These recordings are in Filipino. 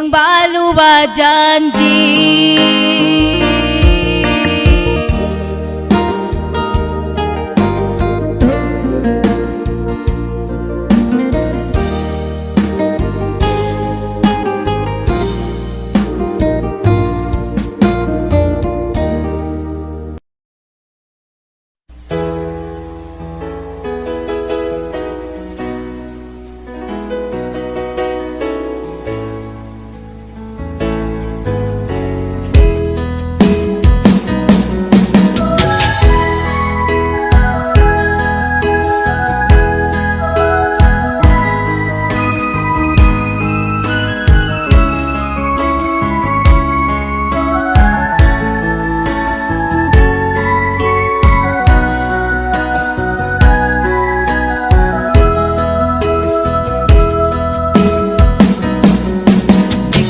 mang baluwa janji.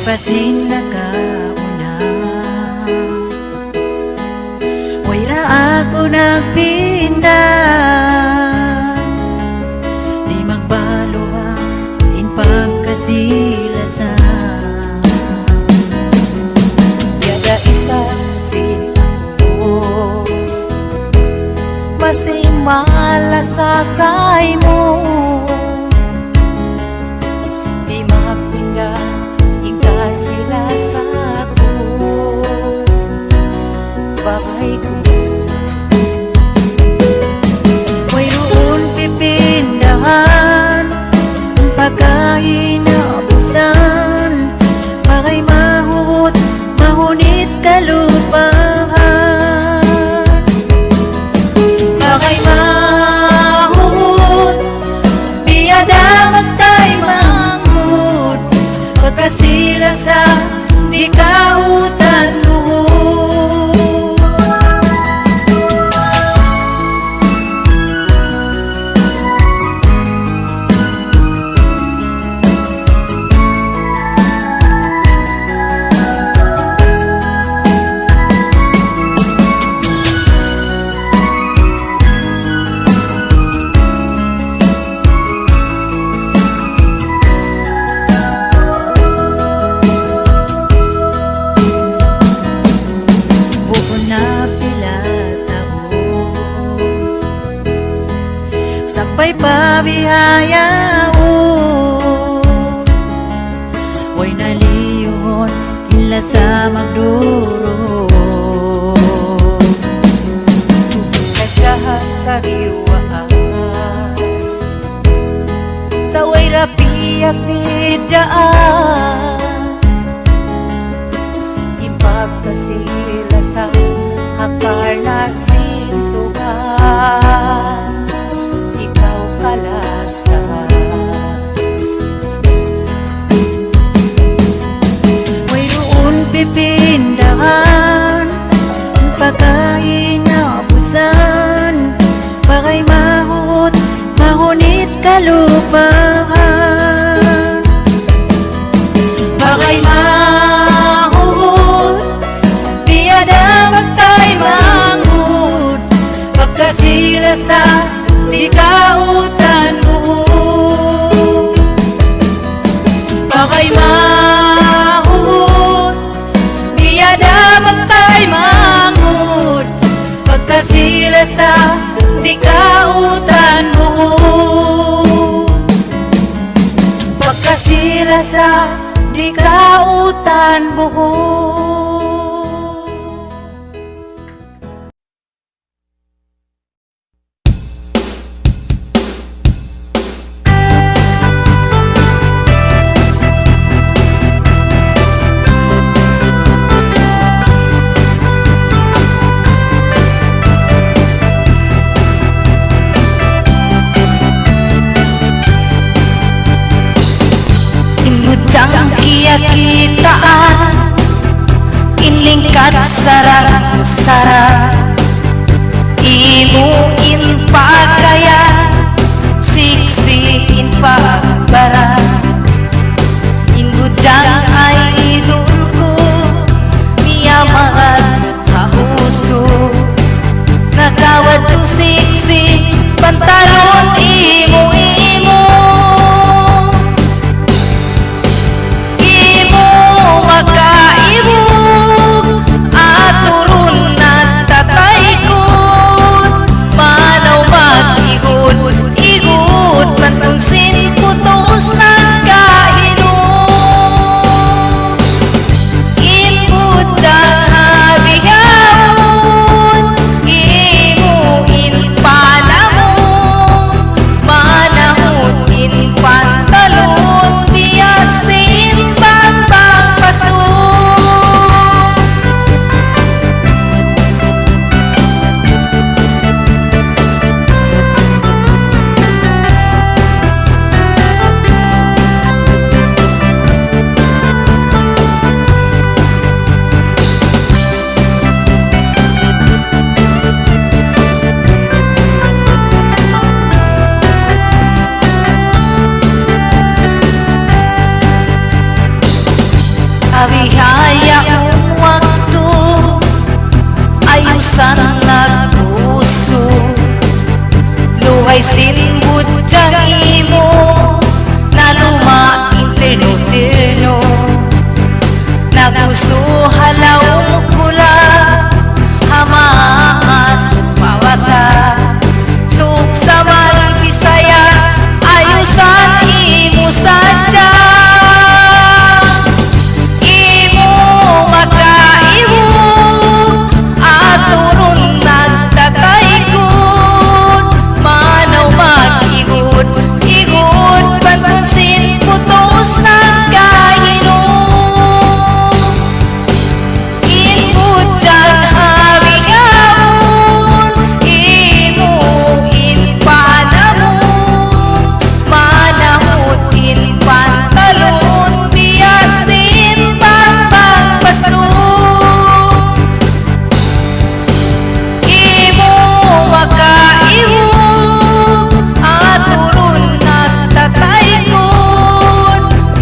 Pasin nakauna, wala ako nagpindah. Di magbaluwa in pagkasilasan. Yada isa sinako, masimala sa kay mo. Di magpindah sila sa'ko, bagay ko. Mayroon pipindahan pagkain na abusan, bagay mahut, mahunit kalupahan. Bagay mahut, biyada magtay manghud, pagkasila sa di kautan luhur. Sampai pabihaya way naliyon ila sa magduro. Naglahat kariwaan sa way rapiyak nidaan, ipagkasila sa hakar na sintuhan. Mayroon pipindahan pagkain na abusan, bagay mahut, mahunit kalupahan. Bagay mahut, biyada magtay manghud, pagkasila sa di kautan luhur. Bagay mahut, biyada magtay manghud, pagkasila sa di kautan luhur. Pagkasila sa di kautan buhur. Kitaan inlingkat sarang-sarang, imuin pagkaya, siksiin pagbara. Ingudang ay idol ko, niya mga hahuso, nagawad yung siksi, pantalon imo-imo. Imo Pantungsin putos ng kahinog, inbutang habihaon, imuin panamon, manahot in pantalon, biyasin bang paso. Abihaya ang wakto, ayusan nag-uso, luhay sinbut diyang imo, na lumain terno-terno, nag-uso halaw pula, hamaas pawata, suksa man Bisaya, ayusan imo sadya. Igot, pantungsin putos ng kahinog, input dyan habigaon, imuin panamon, manamutin pantalon, biyasin pang paso. Imo makaiwog, aturun nagtataykod,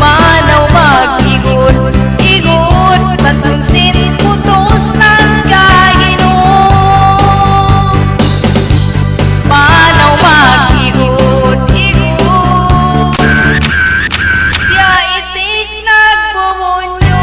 manaw mag-igot, igot, pantungsin putos ng kahinog, manaw mag-igot, igot, ya itik nagbumunyo.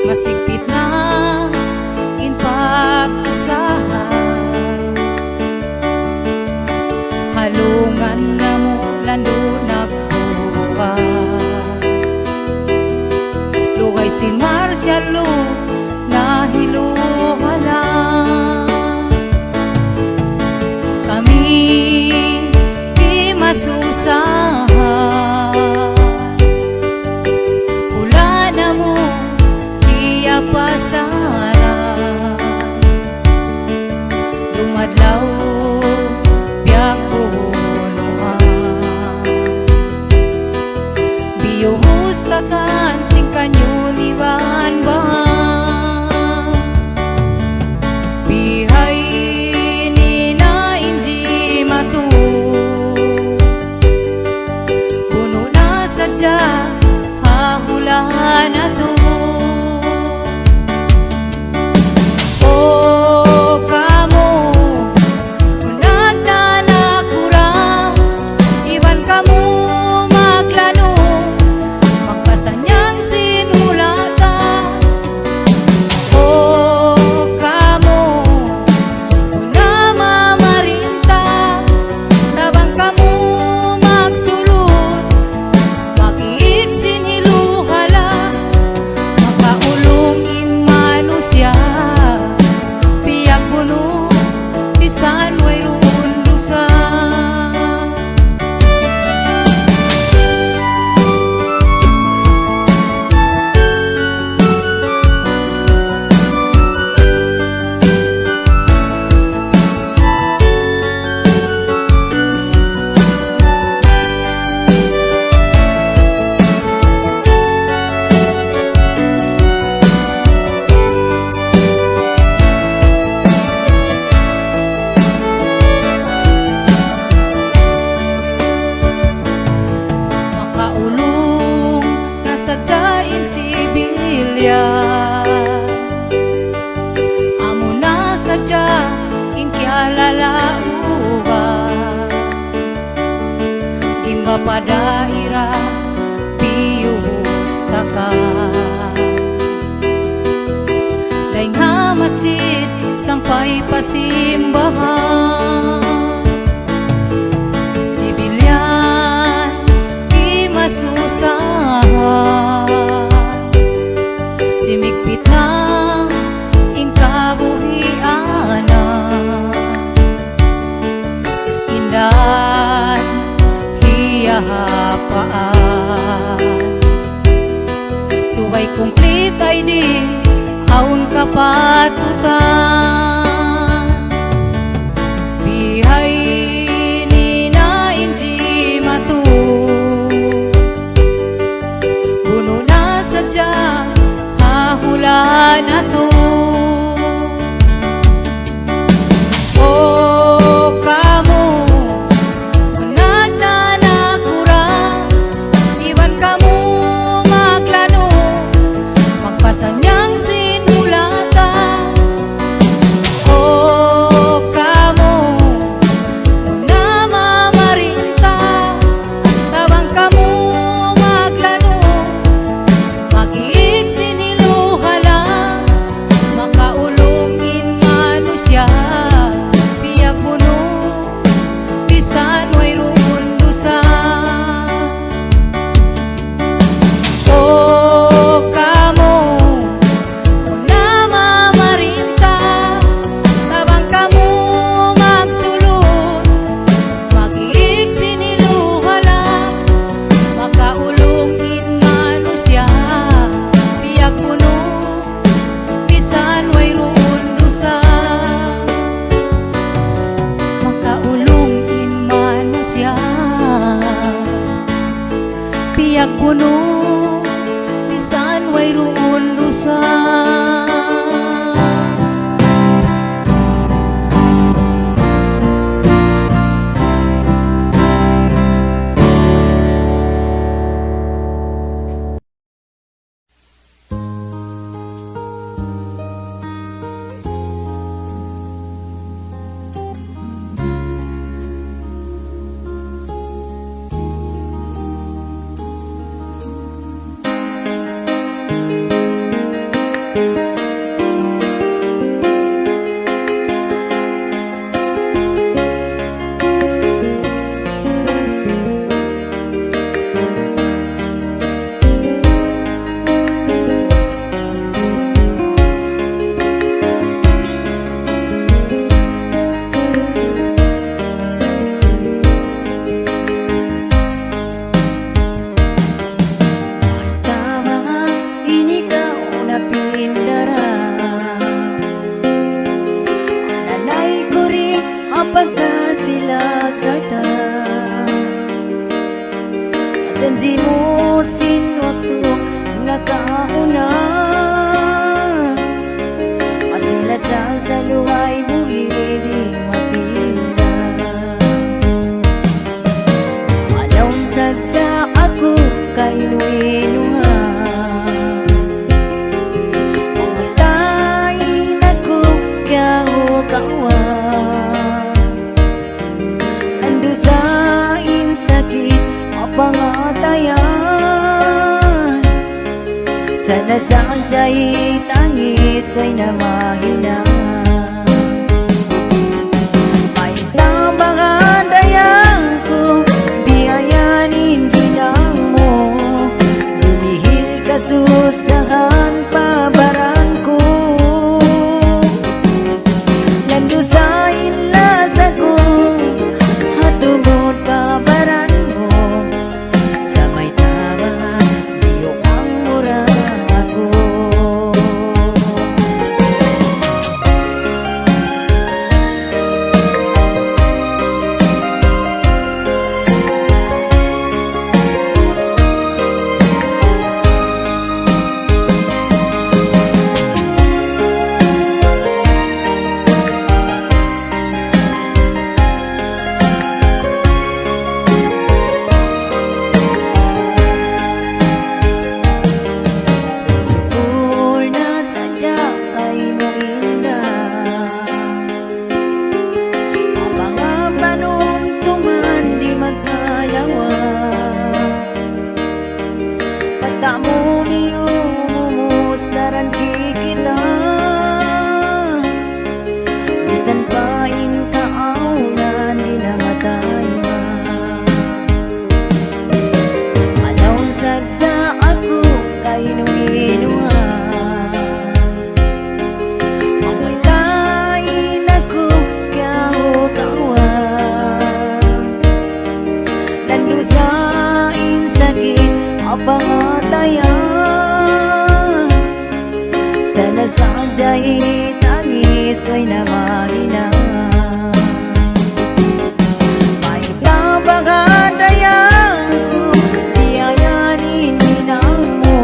Masigpit na inpag-usahan, halungan na mo lando nagbuka, lugay sin Marcialo na hiluhala, kami di masusahan, pula na mo pasaran, lumadlaw biyak punuhan, biyumustakan sing kanyon iban ba, bihay ni na inji matu, puno na sadya hahulahan na to. inkyalalaua imba padaira piyustaka daing nga masjid sampai pasimbahan sibilyan di masusahan simikpit na ingkabuhiana indan hiyahapaan suway kumplit ay di aun kapatutan bihay ni na inji matu puno na sadya hahula na to oh kamu nagnanakura iwan kamu maglano magpasanyang sinulatan oh kamu namamarinta tabang kamu maglano mag-iig siniluhala makaulungin manusia piyak puno bisan way rundusa oh kamu namamarinta tabang kamu magsulod mag-iig siniluhala makaulungin manusia piyak puno bisan way rundusa makaulungin manusia piyak puno bisan way rundusa. Janji musim waktu nakauna masih sa luhay buhiri mapinda Anong sa ako kay nuinuha Umitain ako kaya hukawa Ando sa insakit pangatayan sana sa anjay tangis ay namahina may tambangan dayang ko biyayanin ginang mo dunihil kasusahan pabaran ko lando sa inlas ako hatubod pabaran itangis ay namahina. May tabagandayang ko, biyayanin ninang mo.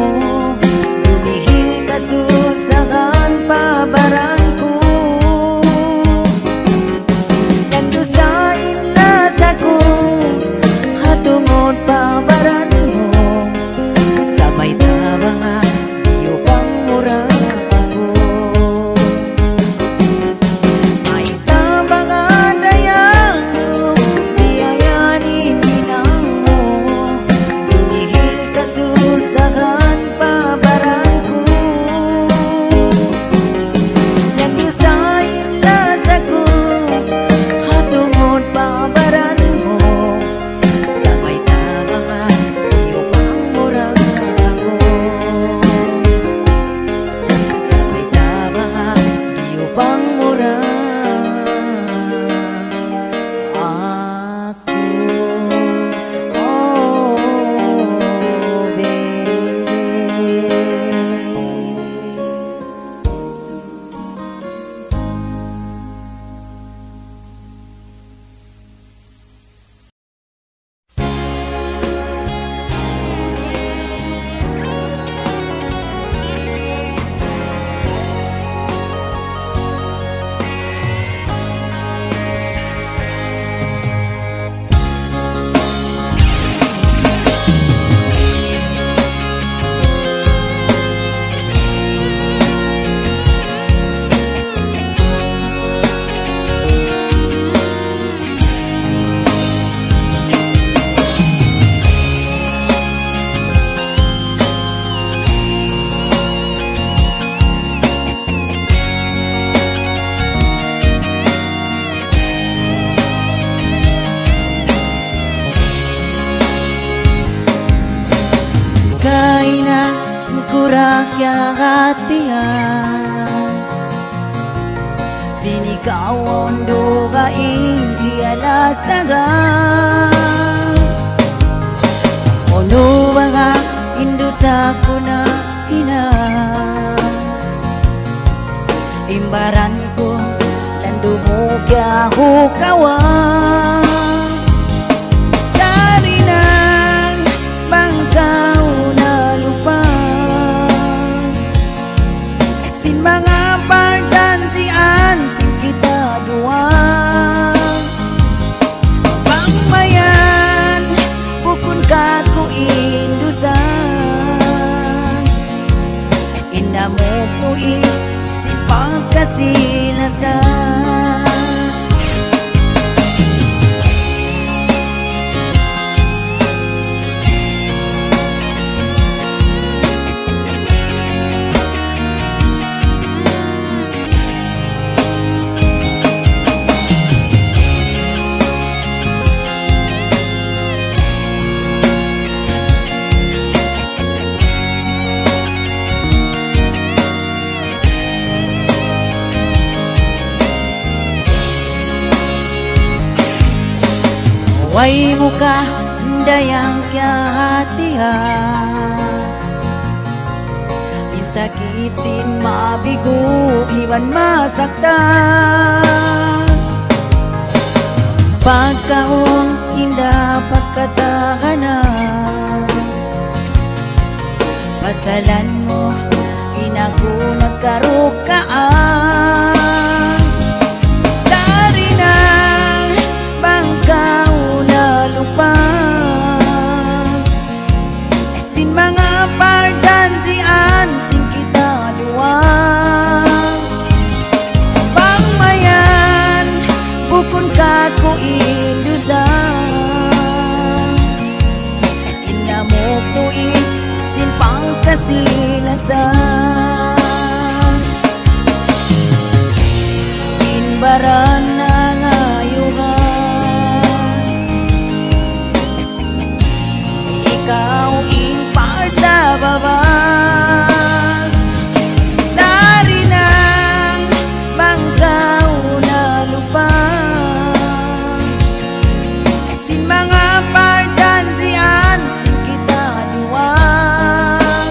Lumihil ka susakan pabaran ko. Nando sa inlas ako, hatungod pabaran mo. Sabay tabangan, iyo pang murang ako. May tabagandayang ko, biyayanin ninang mo. Lumihil ka susakan pabaran ko. Nando sa inlas ako, hatungod pabaran mo. Sabay tabangan, iyo pang murang ako. Sabay tabangan, iyo pang murang ako. Oh, baby. Kaina kurakya hatian, sinikawon duga indi alasagan. Ono mga indu sa kuna ina, imbaran ko nando mo kya hukawan. Dari ng bangkaw na lupa, sin mga parjansian, sin kita dua. Pangmayan, bukun ka ko indusan, inamo ko sin pagkasilasan. Way muka dayang kya hatihan, insakit sin mabigo iwan masaktan. Pagkaon hindi pagkatahanan, pasalan mo inago nagkarukaan. Dari ng bangkaw na lupa, sin mga parjansian, sin kita luwang. Pangmayan, bukun ka ko indusan, inamo ko sin pangkasilasan. Inbaran na ngayuhan, ikaw ingpar sa baba. Dari ng bangkaw na lupa, sin mga parjansian, sin kita luwang.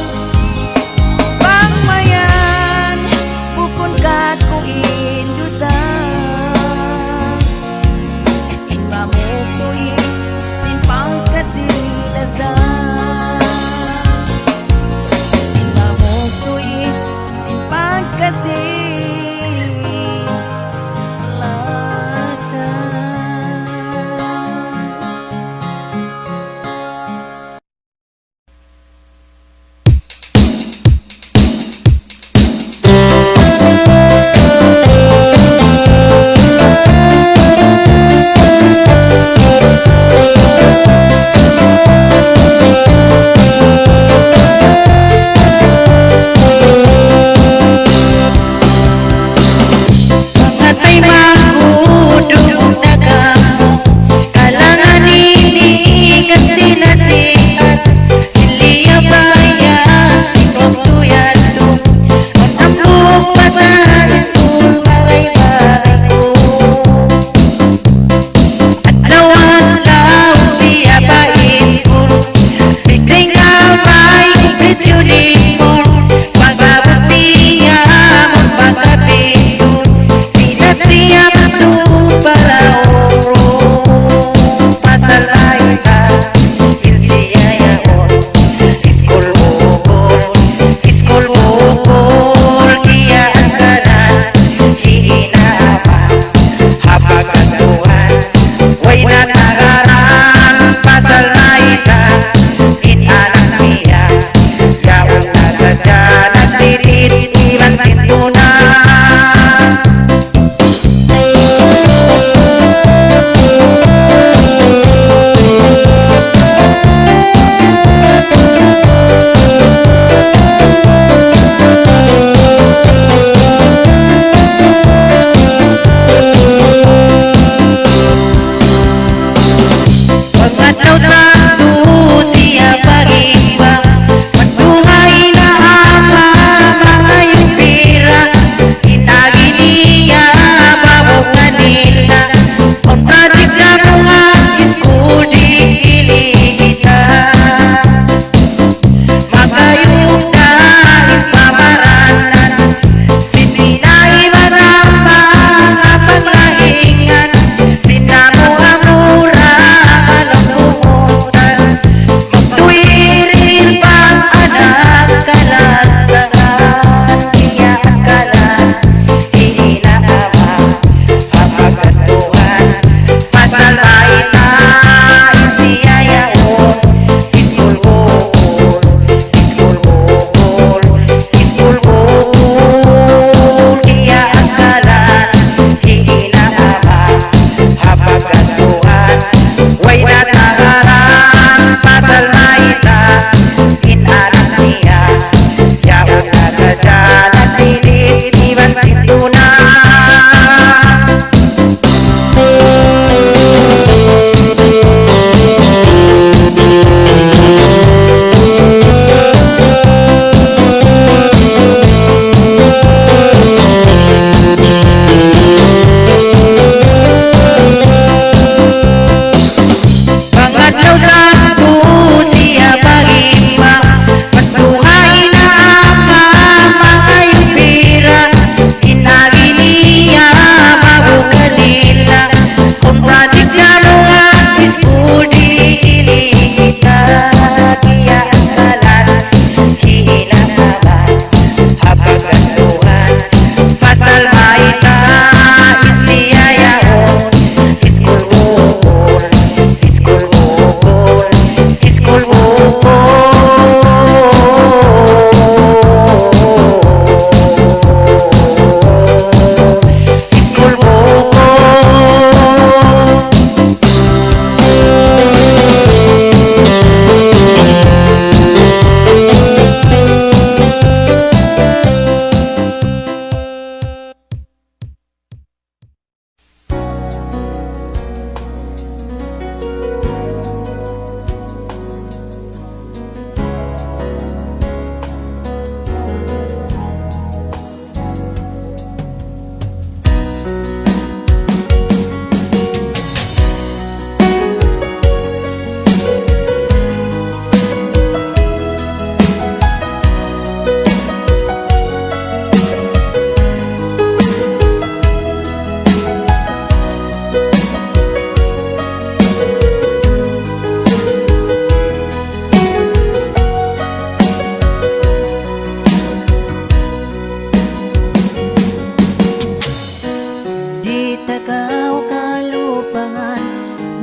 kalipangan.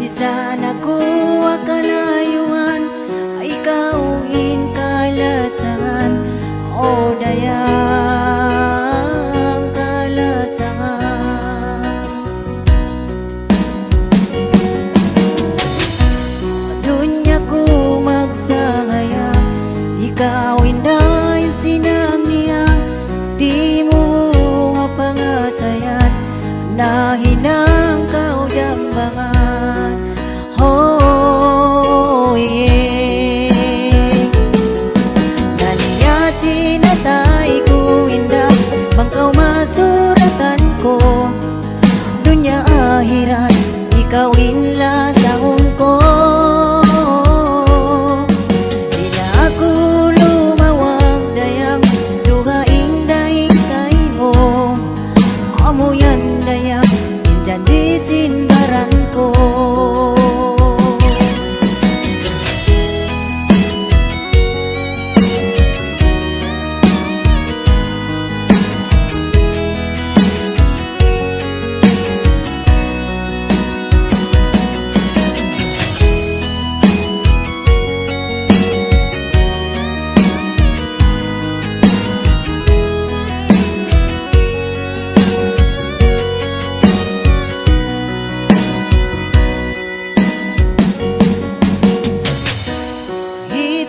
Bisan ako kalayuan, ay kauhin kalasangan. O dayang kalasangan. Dunya ko magsangaya, ikaw inday sinang niya. Di mo mapangatayan, nahinang kau jambangan. Oh yeah. Naniya sinatay ko indah, bangkaw masuratan ko. Dunya ahiran, ikaw inla saon ko. Ila ako lumawag dayang, duha inday kayo. Amo yan dayang, injan di sinbaran ko.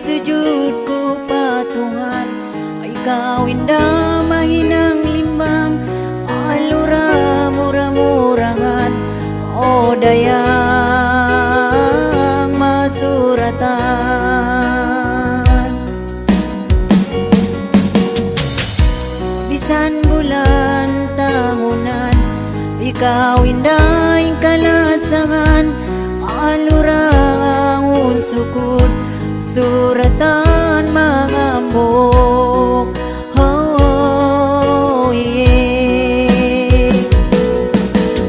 Sujud ko patungan, ikaw indah mahinang limbang. Alura murah-murahan, o dayang masuratan. Bisan bulan tahunan, ikaw indah kalasangan. Alura ang unsukod, suratan mangambok. Oh yeah.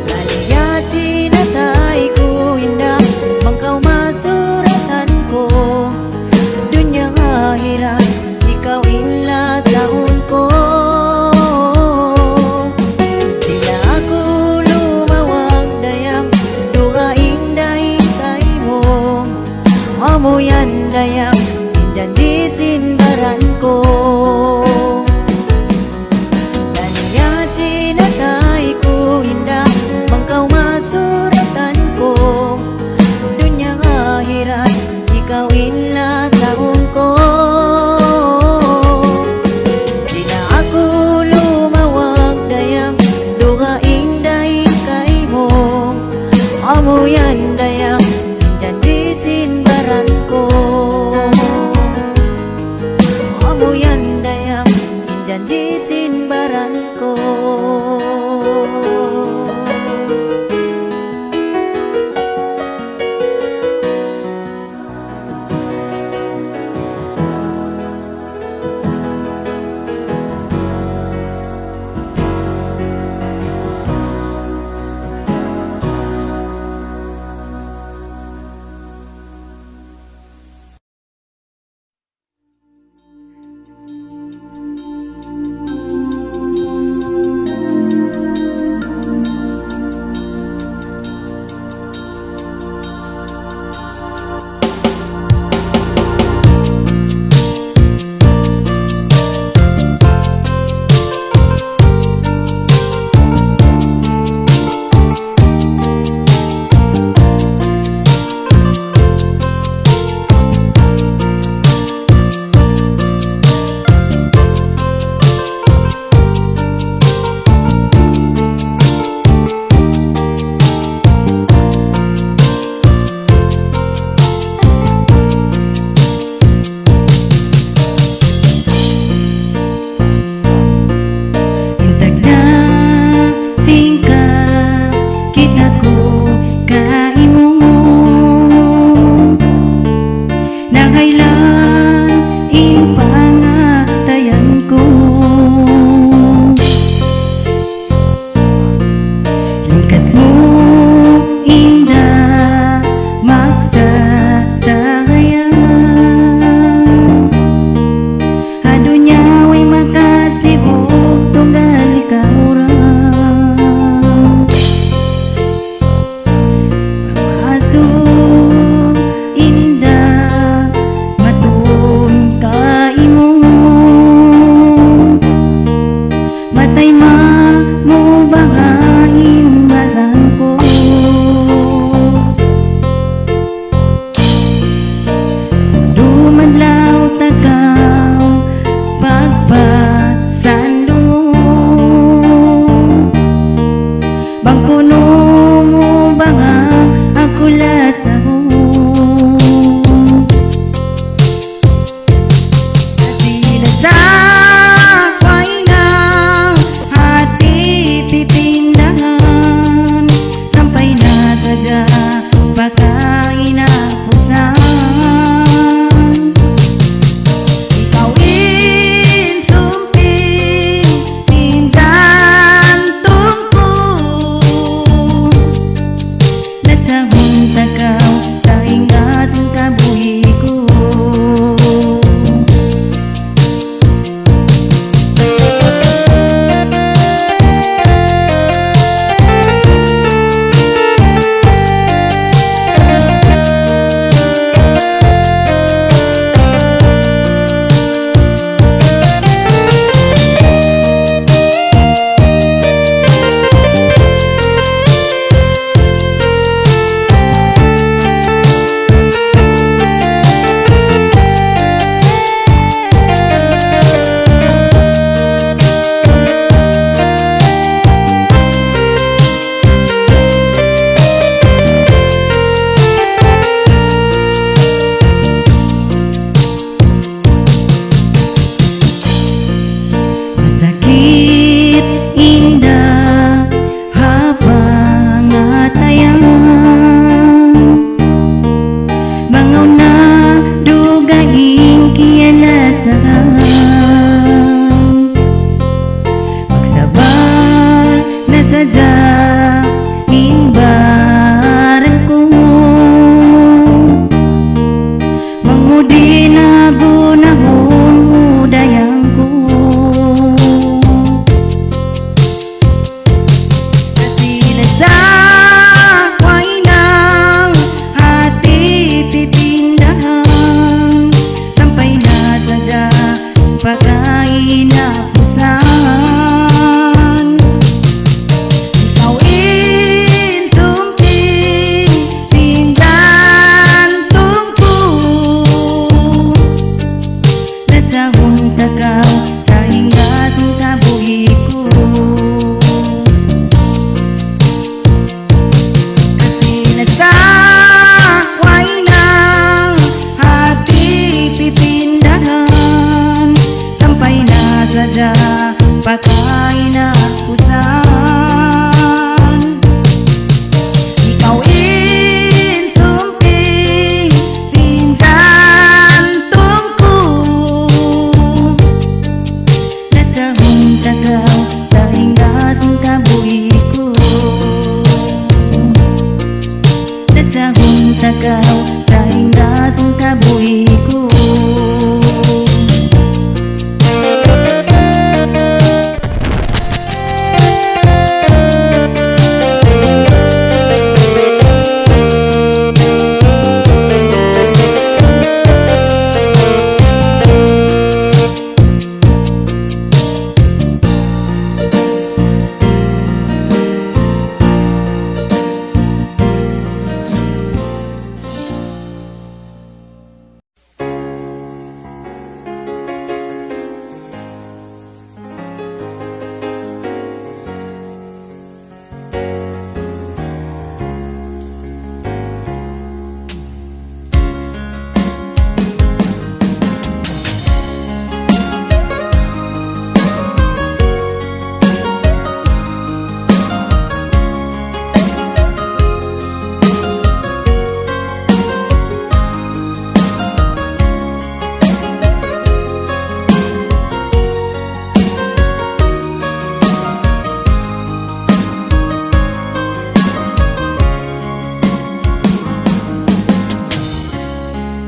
Kaliya sinatay ko indah, bangkaw masuratan ko. Dunya ahiran, ikaw inla saon ko. Dila ako lumawag dayang, duha inday kayo. Amo yan dayang, injan di sinbaran ko. Naniya sinatay ko indah, bangkaw masuratan ko. Dunya ahiran, ikaw inla saon ko. Di na ako lumawag dayang, duha inday kayo. Amo yan dayang, injan di sinbaran ko. Amo yan dayang, injan di sinbaran ko. pagkainakutan. Ikaw insumping sinjantong ko, nasahong tagaw sa hingasong kabuhi ko, nasahong tagaw sa hingasong kabuhi ko.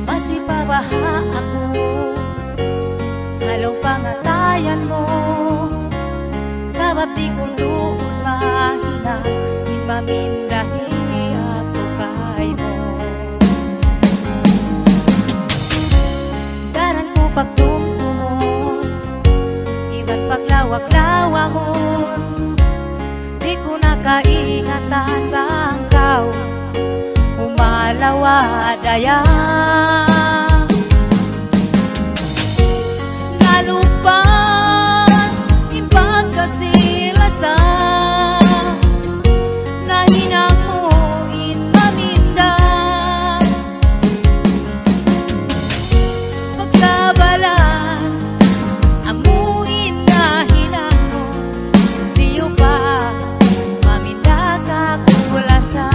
Masipabaha ako, halong pangatayan mo, sa babdi kong doon mahina, ipamindahi ako kay mo. Daran ko pagtumtumon, iban paglawak-lawangon, di ko nakaingatan bangkaw, umalawadaya. Nalupas ipagkasilasa, nahinang mo inmaminda, pagsabalan amuin na hinang mo, diyo pa maminda ka kulasan.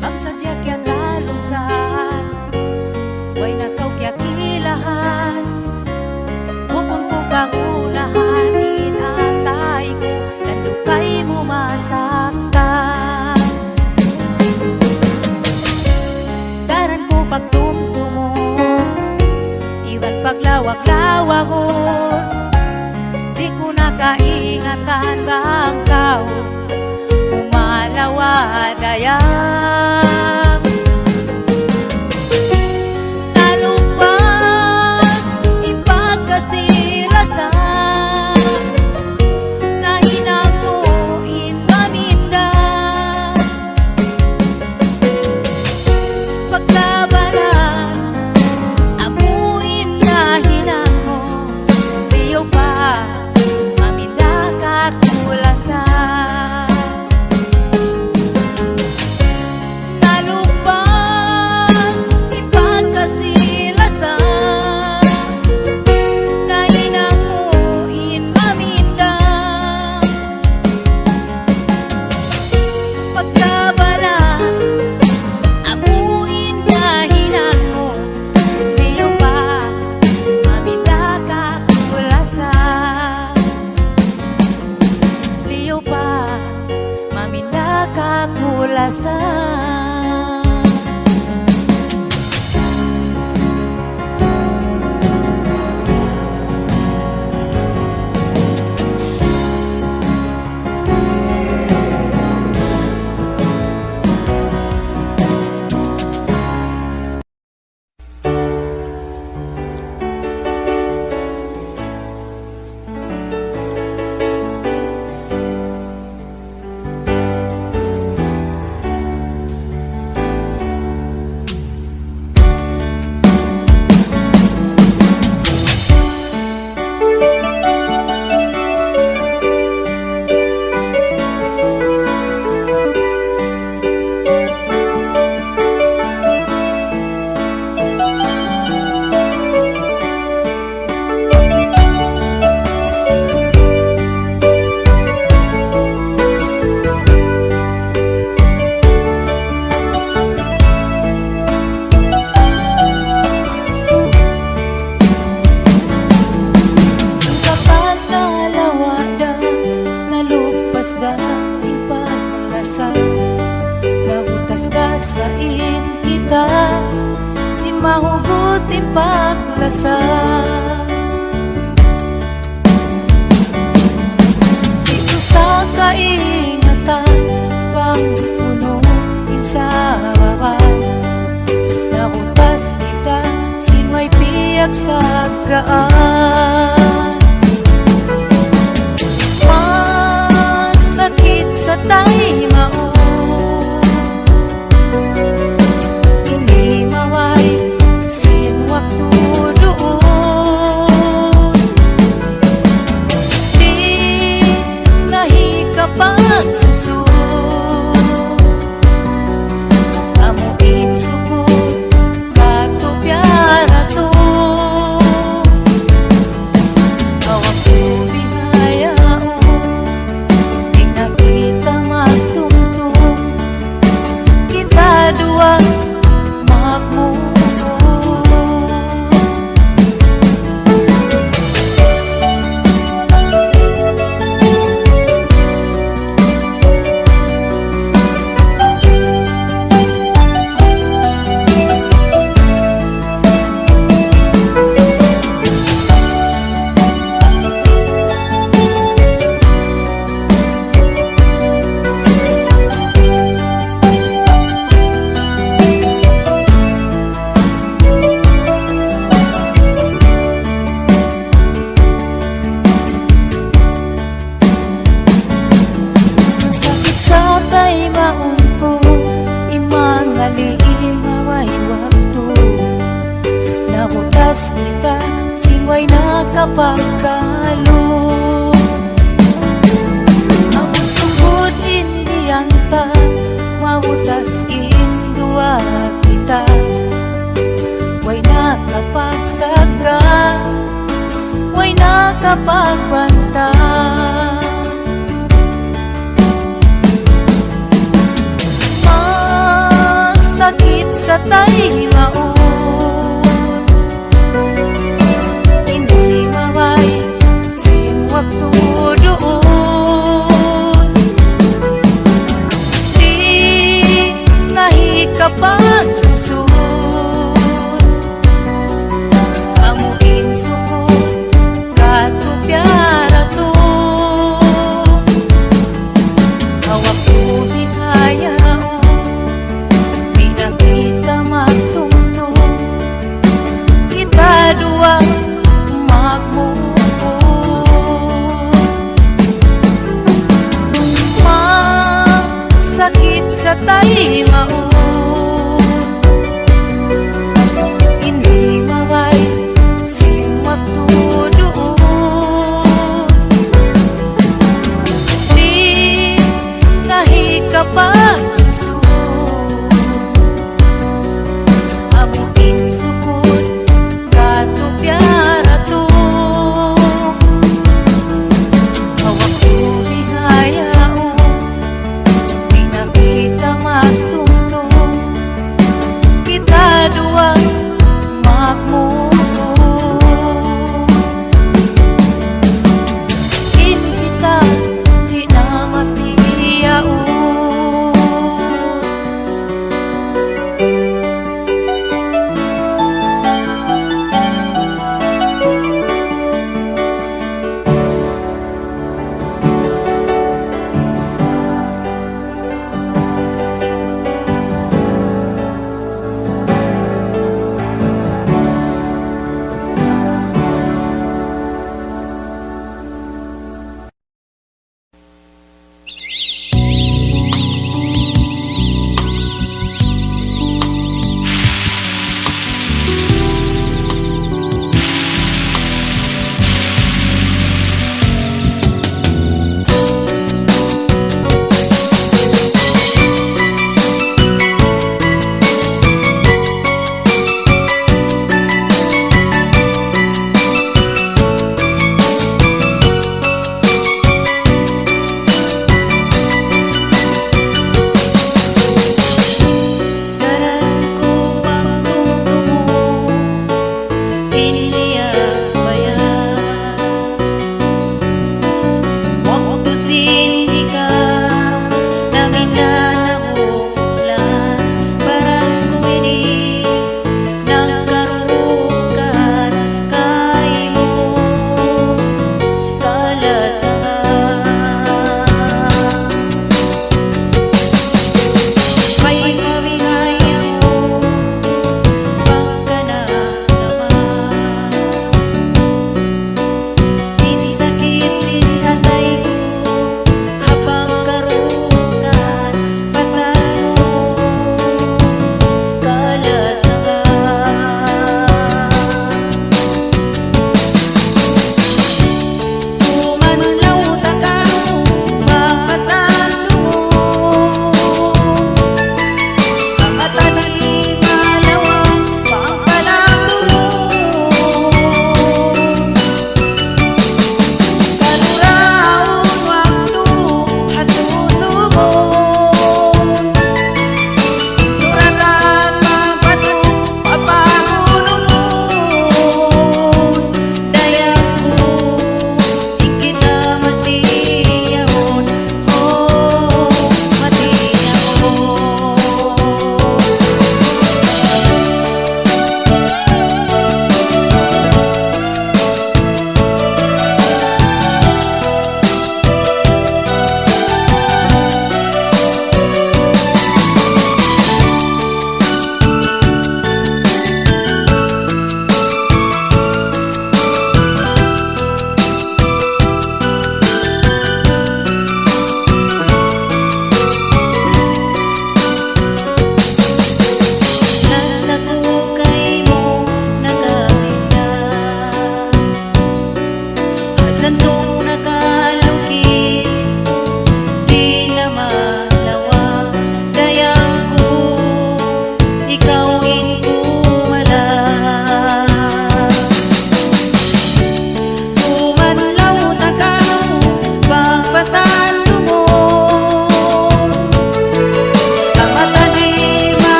Pagsadya kya talusan, way nakaw kya kilahan, bukon ko kagunahan, inatay ko, nandukay mo masaktan. Daran ko pagtumtumon, iwan paglawak-lawangon, di ko nakaingatan bangkaw, umalawadayang. Nalupas ipagkasilasan, nahinang mo inmaminda, pagsabalan amuin na hinang mo, diyo pa maminda ka kulasan. Nalupas ipagkasilasan, nahinang mo inmaminda, pagsabalan amuin na hinang mo, diyo pa maminda ka kulasan, diyo pa maminda ka kulasan. sain kita si mahugot impaglasa. Dito sa kaingatan pang punuin sa baba, nautas kita si may piyak sa gaan. Masakit sa tay mao, nautas kita singway nakapagkalo. Ang sungkod indiyanta mautas indua kita, way nakapagsaga, way nakapagbanta. Masakit sa tay mao, kapag susun amuin sukun katupyara to, hawak ko bihayao pinakita magtungtong kita dua magmumukon. Masakit sa tay mao, kapag susun amuin sukun katupyara to, hawak ko bihayao pinakita magtungtong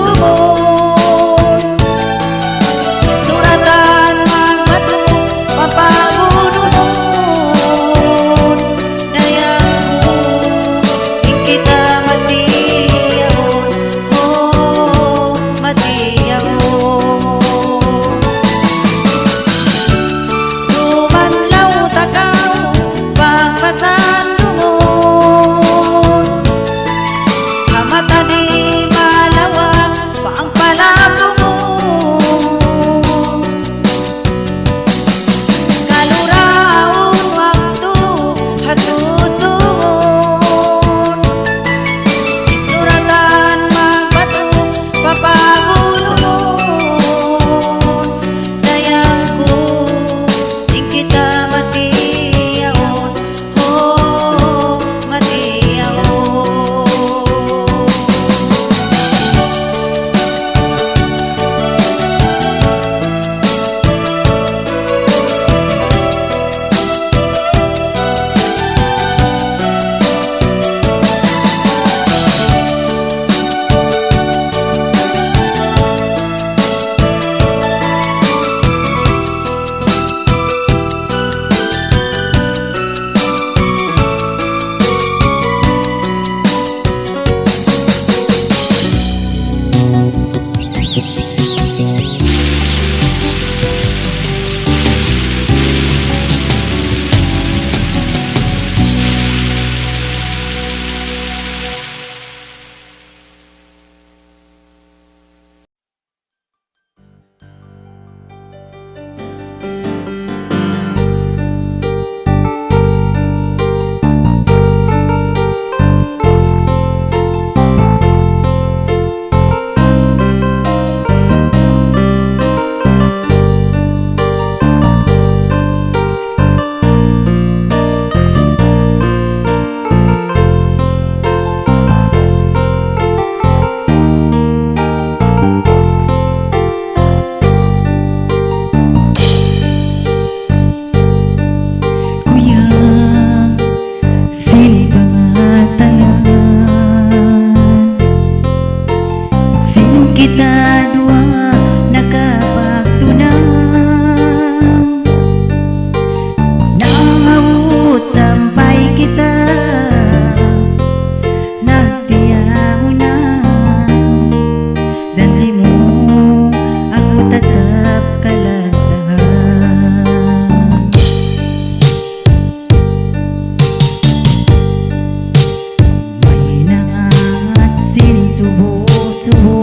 tumon suratan magbato papagununon dayang ing kita matiyahon oh matiyahon tumanlaw takaw pagpasan lumon kamata di malawak pangpalabo mo kaluraon waktu hatutungon suratan magbato papagununon dayang ko ing kita matiyahon oh matiyahon kita dua nakapagtunang nangawut sampai kita nagtiyaw na janji mo ako tatap kalasahan may nangat sinsubo-subo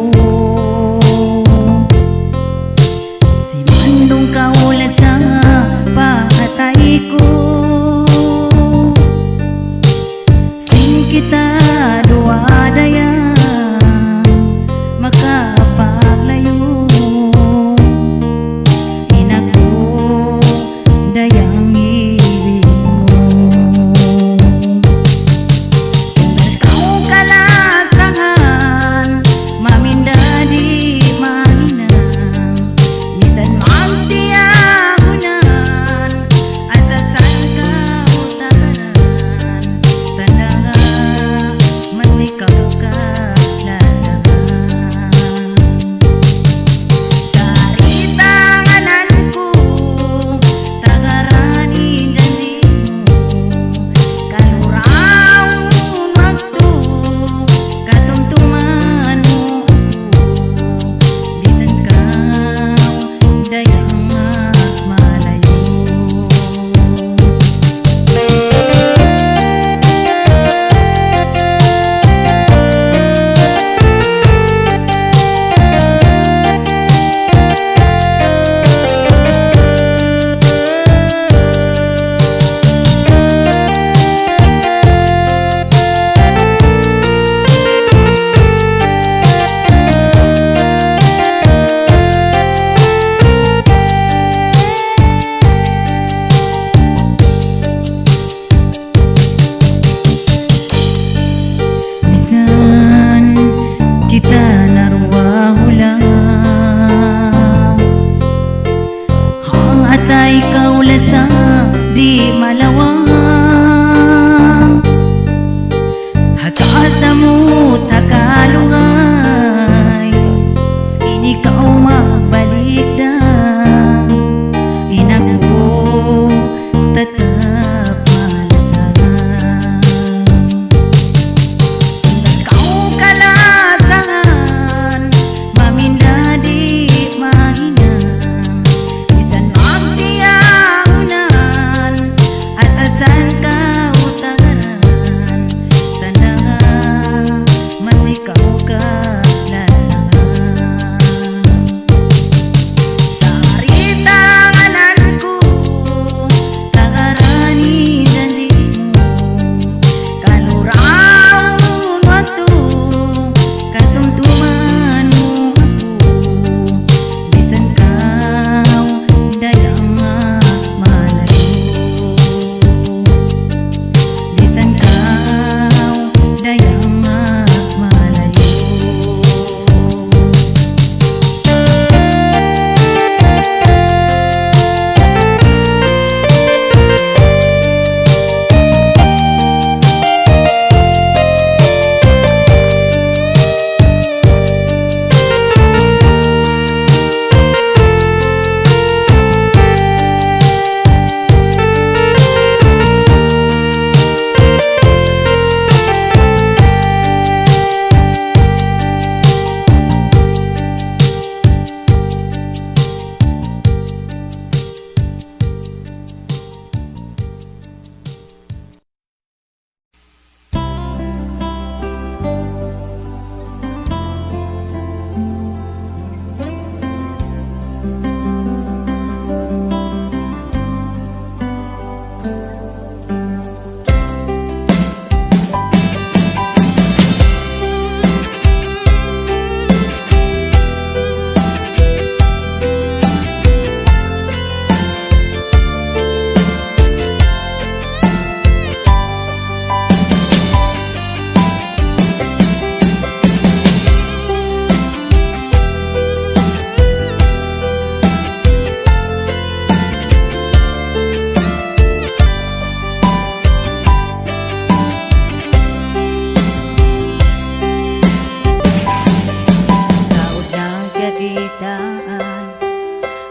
kagitaan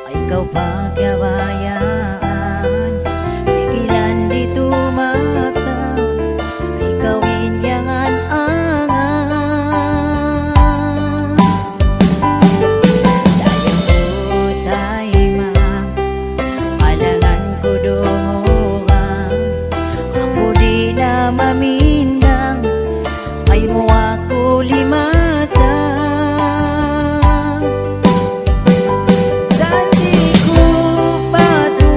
ay ikaw pagkabayaan. Pigilan di tumaktaw ay gawin yang angan. Dayang ko tayo alangan ko dunguang, ako di na mamindang, ay mo ako limasang. Saan di ko patuloy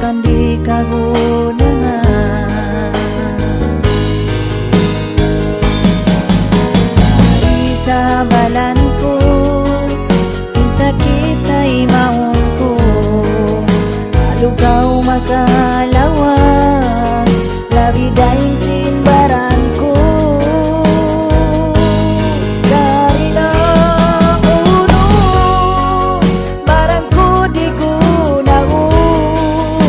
kan di kagunangan. Sari sa balanko, insakit ay maungko, alugaw makalawag, labi daing sinbaran ko. Dari na uno, barang ko di ko naun,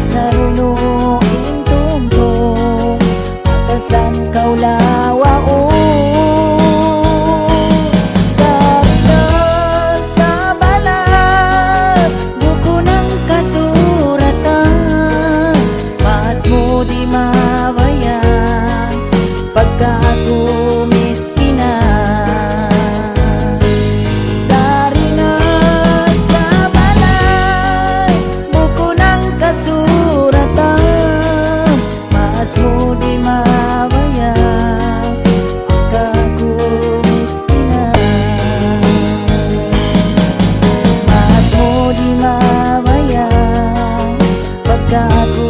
saruno intungtong, atasan kaulawaon. Dari na sa balat, buko ng kasuratan, maas mo di mabayan, pagka ako miskina. Sari na sa balay, buko ng kasuratan, maas mo di mabayan, pagka ako miskina. Maas mo di mabayan, pagka ako